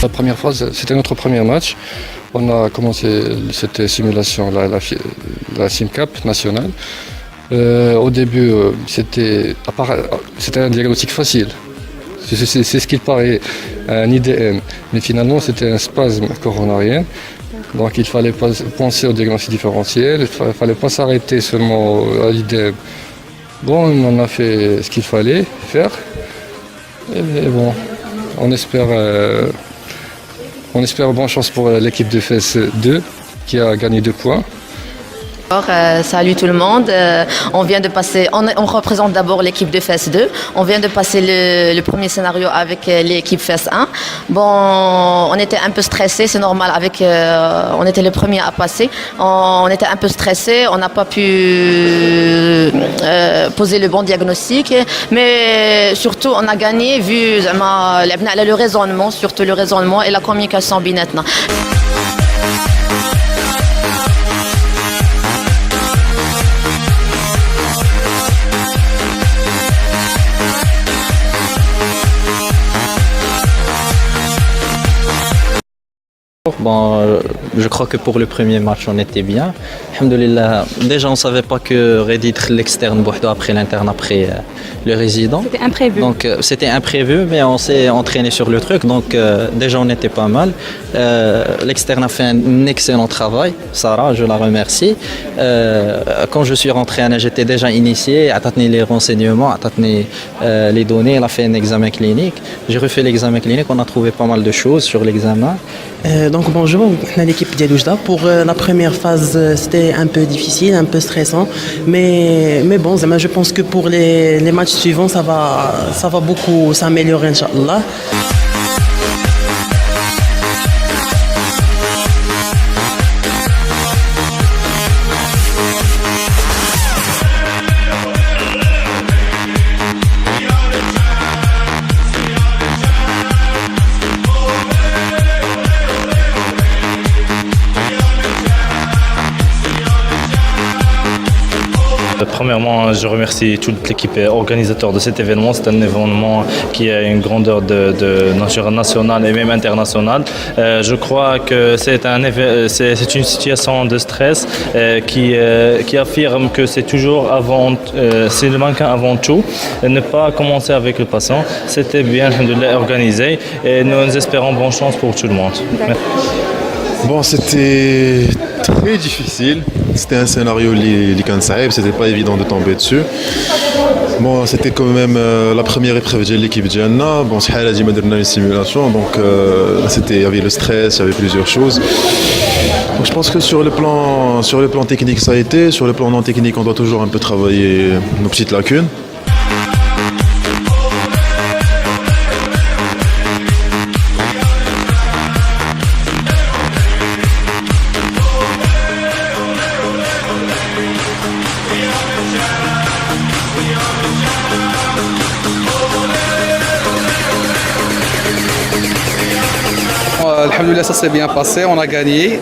La première phase, c'était notre premier match. On a commencé cette simulation, la SimCap nationale. Au début, c'était un diagnostic facile. C'est ce qu'il paraît, un IDM. Mais finalement, c'était un spasme coronarien. Donc il fallait penser au diagnostic différentiel. Il ne fallait pas s'arrêter seulement à l'IDM. Bon, on a fait ce qu'il fallait faire. Et bon, on espère bonne chance pour l'équipe de FES 2 qui a gagné 2 points. Salut tout le monde. On vient de passer, on représente d'abord l'équipe de FES 2. On vient de passer le premier scénario avec l'équipe FES 1. Bon, on était un peu stressé, c'est normal. On était les premiers à passer. On était un peu stressé. On n'a pas pu poser le bon diagnostic, mais surtout on a gagné vu le raisonnement, surtout le raisonnement et la communication بيناتنا. Bon, je crois que pour le premier match, on était bien. Alhamdoulilah. Déjà, on ne savait pas que Reddit l'externe après l'interne, après le résident. C'était imprévu. Donc, c'était imprévu, mais on s'est entraîné sur le truc. Donc, déjà, on était pas mal. L'externe a fait un excellent travail. Sarah, je la remercie. Quand je suis rentré, j'étais déjà initié. Elle a donné les renseignements, elle a donné les données. Elle a fait un examen clinique. J'ai refait l'examen clinique. On a trouvé pas mal de choses sur l'examen. Donc bonjour, on est l'équipe d'Yalouchda. Pour la première phase, c'était un peu difficile, un peu stressant, mais bon, je pense que pour les matchs suivants, ça va beaucoup s'améliorer, Inch'Allah. Premièrement, je remercie toute l'équipe organisateur de cet événement. C'est un événement qui a une grandeur de nature nationale et même internationale. Je crois que c'est une situation de stress qui affirme que c'est toujours c'est le mannequin avant tout. Ne pas commencer avec le patient. C'était bien organisé et nous espérons bonne chance pour tout le monde. Bon, c'était très difficile. C'était un scénario Likan Saïb, c'était pas évident de tomber dessus. Bon, c'était quand même la première épreuve de l'équipe Diana. Bon, c'est a dit une simulation, donc il y avait le stress, il y avait plusieurs choses. Donc, je pense que sur le plan technique, ça a été. Sur le plan non technique, on doit toujours un peu travailler nos petites lacunes. Alhamdoulilah, ça s'est bien passé, on a gagné.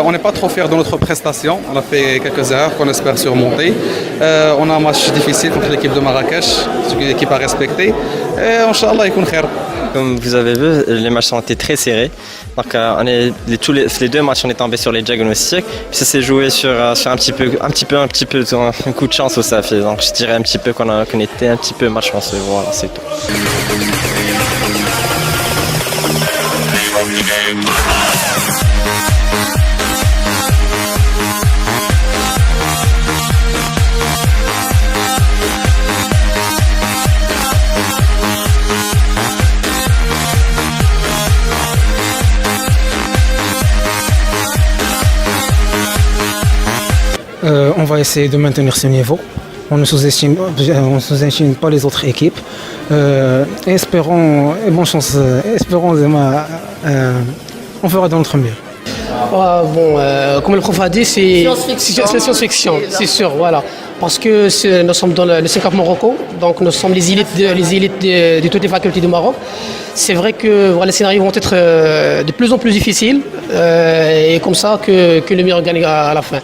On n'est pas trop fiers de notre prestation, on a fait quelques erreurs qu'on espère surmonter. On a un match difficile contre l'équipe de Marrakech, c'est une équipe à respecter. Et Inch'Allah, il khair. Comme vous avez vu, les matchs ont été très serrés. Donc les 2 matchs, on est tombé sur les diagnostics. Puis ça s'est joué sur un petit peu un coup de chance où ça fait. Donc je dirais un petit peu qu'on était un petit peu malchanceux. Voilà, c'est tout. On va essayer de maintenir ce niveau. On ne sous-estime pas les autres équipes. Espérons, et bonne chance, on fera de notre mieux. Comme le prof a dit, c'est science-fiction, c'est sûr, voilà. Parce que nous sommes dans le SIMCAP Morocco, donc nous sommes les élites de toutes les facultés du Maroc. C'est vrai que les scénarios vont être de plus en plus difficiles et comme ça que le meilleur gagne à la fin.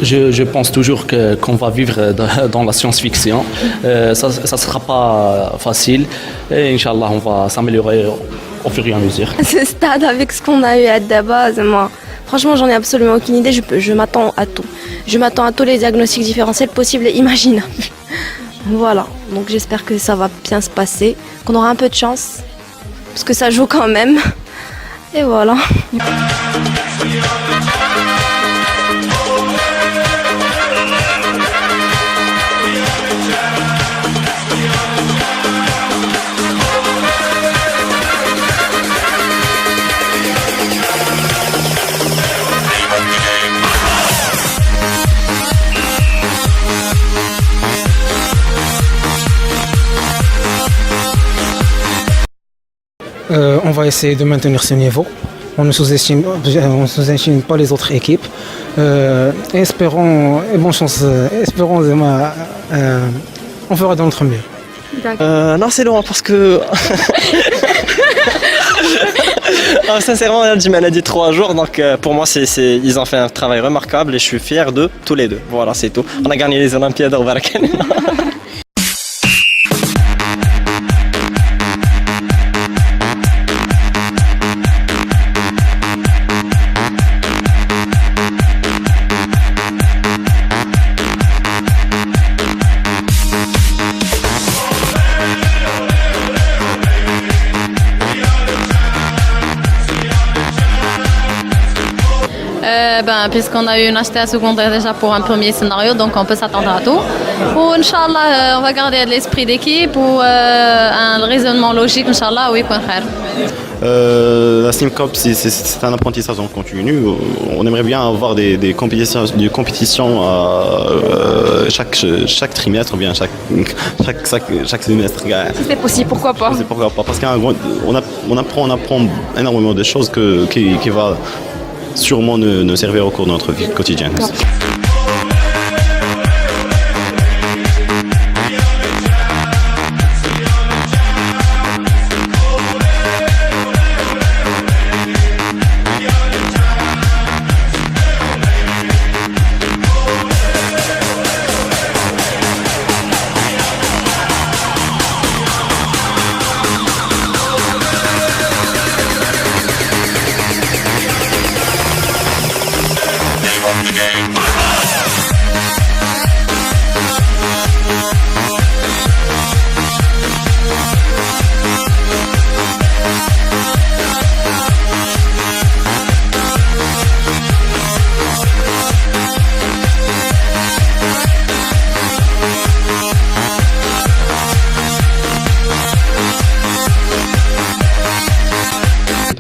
Je pense toujours qu'on va vivre dans la science-fiction. Ça ne sera pas facile et Inch'Allah, on va s'améliorer au fur et à mesure. À ce stade, avec ce qu'on a eu à Daba, moi, franchement, j'en ai absolument aucune idée. Je m'attends à tout. Je m'attends à tous les diagnostics différentiels possibles et imaginables. Voilà, donc j'espère que ça va bien se passer, qu'on aura un peu de chance, parce que ça joue quand même. Et voilà. On va essayer de maintenir ce niveau. On ne sous-estime pas les autres équipes. Espérons, et bonne chance, on fera de notre mieux. Non, c'est loin parce que. Non, sincèrement, on a dit 3 jours, donc pour moi, ils ont fait un travail remarquable et je suis fier d'eux, tous les deux. Voilà, c'est tout. On a gagné les Olympiades au Barakan. Puisqu'on a eu une HTA secondaire déjà pour un premier scénario, donc on peut s'attendre à tout. Ou Inch'Allah, on va garder l'esprit d'équipe ou un raisonnement logique, Inch'Allah, oui, quoi faire. La SIMCAP, c'est un apprentissage en continu. On aimerait bien avoir des compétitions chaque trimestre, ou bien chaque semestre. Si c'est possible, pourquoi pas? Pourquoi pas? Parce qu'on apprend énormément de choses qui va sûrement nous servir au cours de notre vie quotidienne.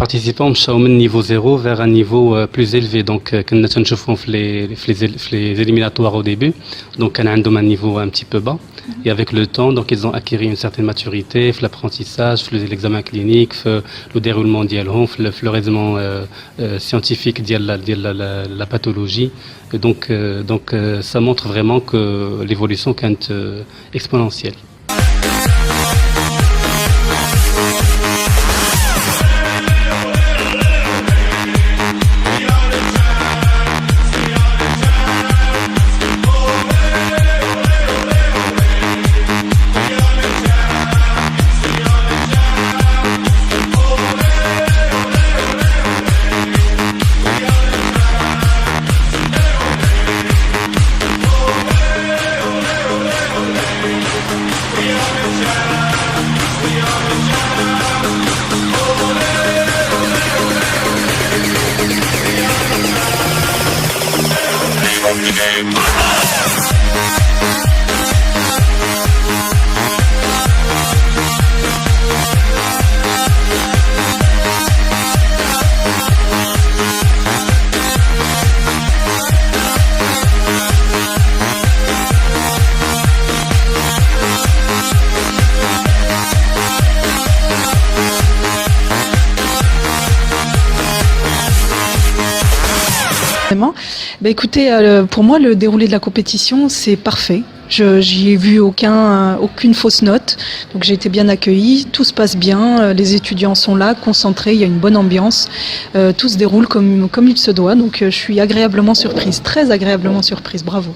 participants مشاو من niveau 0 vers un niveau plus élevé. Donc كنا تنشوفهم في les éliminatoires au début. Donc كان عندهم un niveau un petit peu bas. Et avec le temps, donc ils ont acquis une certaine maturité, l'apprentissage, l'examen clinique, le déroulement ديالهم, le raisonnement scientifique de la pathologie. Et donc ça montre vraiment que l'évolution est exponentielle. Game. Vraiment. Écoutez, pour moi, le déroulé de la compétition, c'est parfait. J'y ai vu aucune fausse note, donc j'ai été bien accueillie, tout se passe bien, les étudiants sont là, concentrés, il y a une bonne ambiance, tout se déroule comme il se doit, donc je suis agréablement surprise, très agréablement surprise, bravo.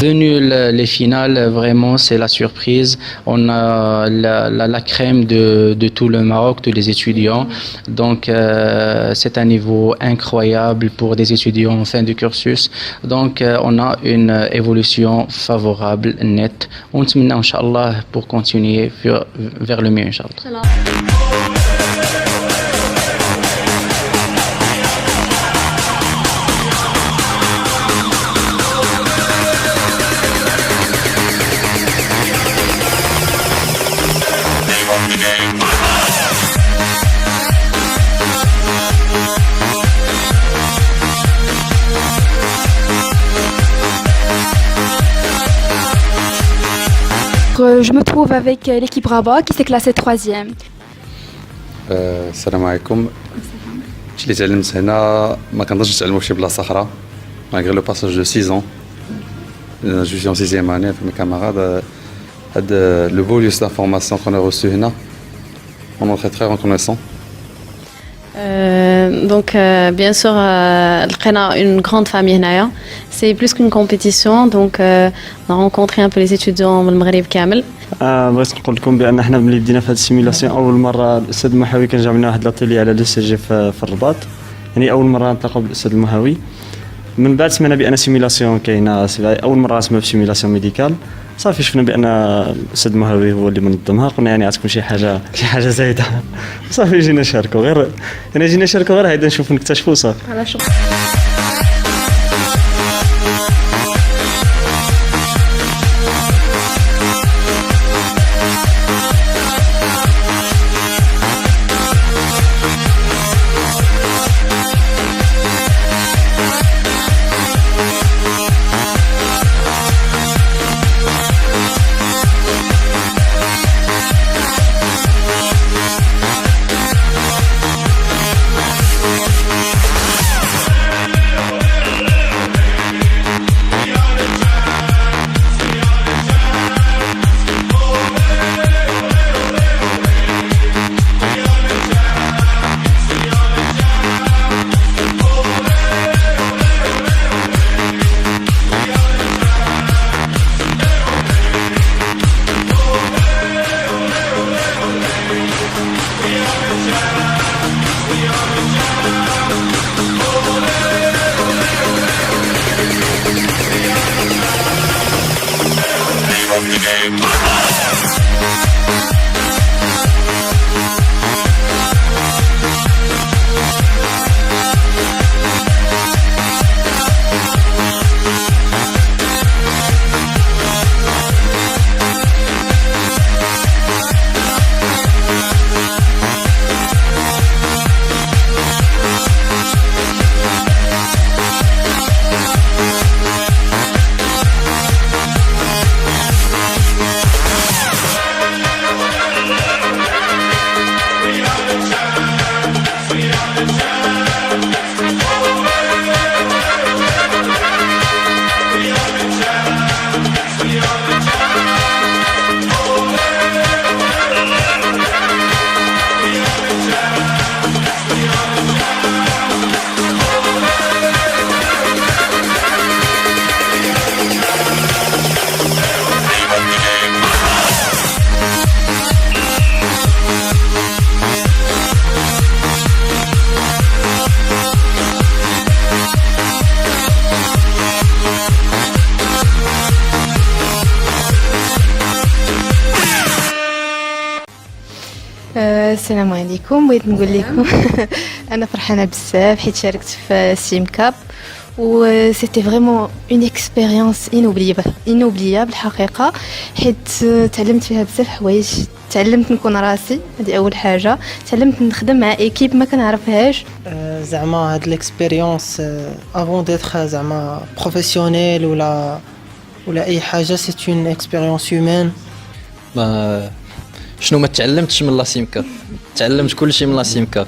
Venu les finales, vraiment c'est la surprise. On a la crème de tout le Maroc, tous les étudiants. Donc c'est un niveau incroyable pour des étudiants en fin de cursus. Donc on a une évolution favorable, nette. On se met Inch'Allah pour continuer vers le mieux, Inch'Allah. Je me trouve avec l'équipe Rabat qui s'est classée 3e. السلام عليكم. اللي تعلمت هنا ما كنقدرش نتعلمو في شي بلاصه اخرى malgré le passage de 6 ans. Je suis en 6e année avec mes camarades. Le beau lieu d'information qu'on a reçu هنا, on est très reconnaissant. Donc bien sûr لقينا une grande famille هنايا. C'est plus qu'une compétition, donc on a rencontré un peu les étudiants من المغرب كامل. بغيت نقول لكم بان احنا ملي بدينا في هذه السيميلاسيون اول مره الاستاذ المحاوي كان جاب لنا واحد لاتيلي على لو سي جي في الرباط، يعني اول مره نتلاقاو بالاستاذ المحاوي. من بعد سمعنا بان سيميلاسيون كاينه، اول مره نسمع في سيميلاسيون ميديكال. صافي شفنا بان الاستاذ المهاوي هو اللي منظمها، قلنا يعني غتكون شي حاجه زايده. صافي جينا نشاركوا غير هيدا نشوفوا نكتشفوا صافي. السلام عليكم. بغيت نقول لكم انا فرحانه بزاف حيت شاركت في السيم كاب و سيتي فريمون اون اكسبيريونس انوبليابل حقيقه، حيت تعلمت فيها بزاف حوايج. تعلمت نكون راسي، هذه اول حاجه. تعلمت نخدم مع ايكيب ما كنعرفهاش. زعما هاد ليكسبيريونس افون ديتر زعما بروفيسيونيل ولا اي حاجه، سي اون اكسبيريونس هيومان. شنو ما تعلمتش من لا سيم كاب؟ تعلمت كل شيء من لا سيم كاب.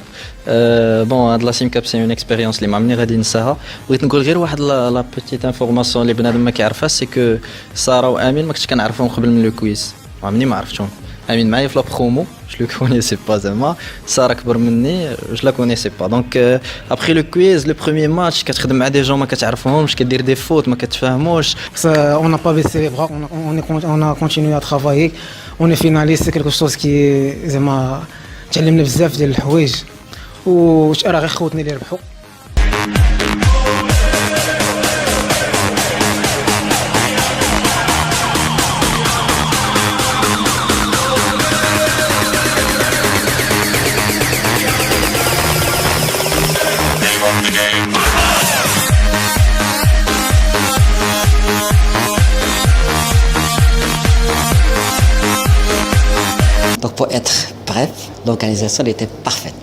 بون هاد لا سيم كاب سي اون اكسبيريونس اللي ما عمرني غادي ننساها. بغيت نقول غير واحد لا بيتيت انفورماسيون اللي بنادم ما كيعرفها، سي كو ساره وامين ما كنتش كنعرفهم قبل من لو كويز، عمرني ما عرفتهم. امين معايا في لا برومو، جو لو كونيسي با زعما. ساره كبر مني، جو لا كونيسي با. دونك ابخي لو كويز لو بروميير ماتش كتخدم مع دي جون ما كتعرفهمش، كدير دي فوت ما كتفهموش. On n'a pas baissé les bras, on a continué à travailler. On est finaliste, c'est quelque chose qui زعما تعلمنا بزاف ديال الحوايج راه غير خوتني اللي ربحوا. Donc pour être bref, l'organisation était parfaite.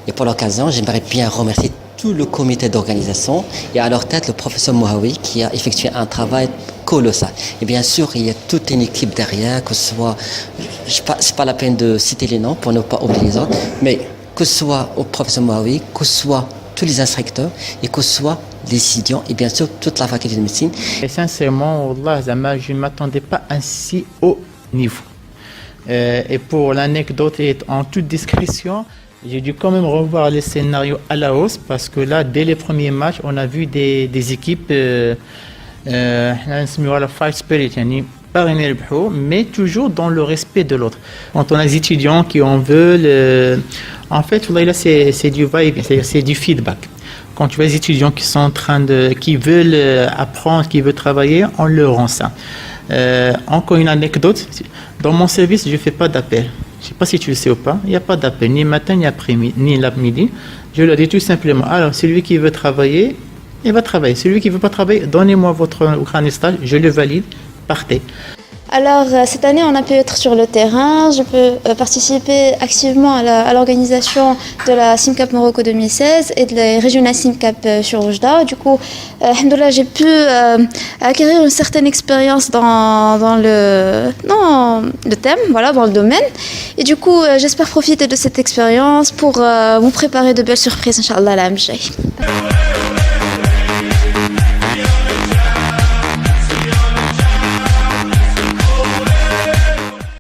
Et pour l'occasion, j'aimerais bien remercier tout le comité d'organisation et à leur tête le professeur Mohawi qui a effectué un travail colossal. Et bien sûr, il y a toute une équipe derrière, que ce soit, c'est pas la peine de citer les noms pour ne pas oublier les autres, mais que ce soit au professeur Mohawi, que ce soit tous les instructeurs et que ce soit les étudiants et bien sûr toute la faculté de médecine. Et sincèrement, wallah, je ne m'attendais pas à un si haut niveau. Et pour l'anecdote et en toute discrétion, j'ai dû quand même revoir les scénarios à la hausse parce que là, dès les premiers matchs, on a vu des équipes fight spirit, mais toujours dans le respect de l'autre. Quand on a des étudiants qui en veulent, en fait, là, c'est du vibe, c'est du feedback. Quand tu vois des étudiants qui sont en train qui veulent apprendre, qui veulent travailler, on leur rend ça. Encore une anecdote, dans mon service, je ne fais pas d'appel. Je ne sais pas si tu le sais ou pas, il n'y a pas d'appel, ni matin, ni après-midi, ni l'après-midi. Je leur dis tout simplement, alors celui qui veut travailler, il va travailler. Celui qui ne veut pas travailler, donnez-moi votre cran stage, je le valide, partez. Alors cette année on a pu être sur le terrain, je peux participer activement à l'organisation de la SimCap Morocco 2016 et de la régionale SimCap sur Oujda. Du coup, alhamdoulilah, j'ai pu acquérir une certaine expérience dans le thème, voilà, dans le domaine. Et du coup, j'espère profiter de cette expérience pour vous préparer de belles surprises, Inch'Allah, l'âme.